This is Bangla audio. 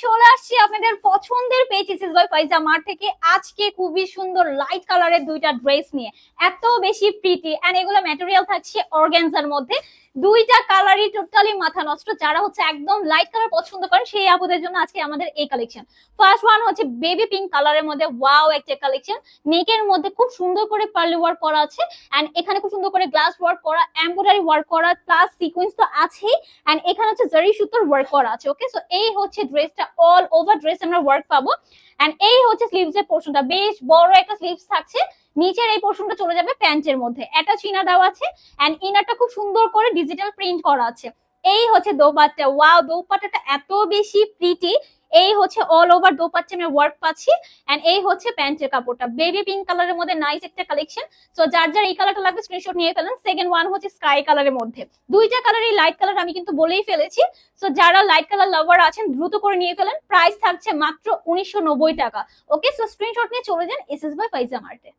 চলে আসছি আপনাদের পছন্দের page SS by Faiza mart থেকে। আজকে খুবই সুন্দর লাইট কালারের দুইটা ড্রেস নিয়ে, এত বেশি প্রিটি এন্ড এগুলো ম্যাটেরিয়াল থাকছে অর্গানজার মধ্যে। দুইটা কালারই টোটালি মাথা নষ্ট। যারা হচ্ছে একদম লাইট কালার পছন্দ করেন সেই আপুদের জন্য আজকে আমাদের এই কালেকশন। ফার্স্ট ওয়ান হচ্ছে বেবি পিঙ্ক কালারের মধ্যে, ওয়াও একটা কালেকশন। নেকের মধ্যে খুব সুন্দর করে পার্লি ওয়ার্ক করা আছে এন্ড এখানে খুব সুন্দর করে গ্লাস ওয়ার্ক করা, এমব্রয়ডারি ওয়ার্ক করা, প্লাস সিকোয়েন্স তো আছেই এন্ড এখানে হচ্ছে জরি সুতোর ওয়ার্ক করা আছে। ওকে, সো এই হচ্ছে ড্রেসটা, অল ওভার ড্রেস আমরা ওয়ার্ক পাবো। এন্ড এই হচ্ছে স্লিভস এর পোরশনটা, বেশ বড় একটা স্লিভস থাকছে। নিচের এই পোরশনটা চলে যাবে প্যান্টের মধ্যে, অ্যাটাচ ইনার দেওয়া আছে এন্ড ইনারটা খুব সুন্দর করে ডিজিটাল প্রিন্ট করা আছে। এই হচ্ছে দোপাট্টা, ওয়াও দোপাট্টাটা এত বেশি প্রিটি। এই হচ্ছে অল ওভার দোপাট্টা আমরা ওয়ার্ক পাচ্ছি এন্ড এই হচ্ছে প্যান্টের কাপড়টা, বেবি পিঙ্ক কালারের মধ্যে নাইস একটা কালেকশন। সো যার যার এই কালারটা লাগবে স্ক্রিনশট নিয়ে ফেলেন। সেকেন্ড ওয়ান হচ্ছে স্কাই কালারের মধ্যে, দুইটা কালারই লাইট কালার আমি কিন্তু বলেই ফেলেছি। সো যারা লাইট কালার লাভার আছেন দ্রুত করে নিয়ে ফেলেন, প্রাইস থাকছে মাত্র 1990 টাকা। ওকে, সো স্ক্রিনশট নিয়ে চলে যান এসএস বাই ফাইজা মার্টে।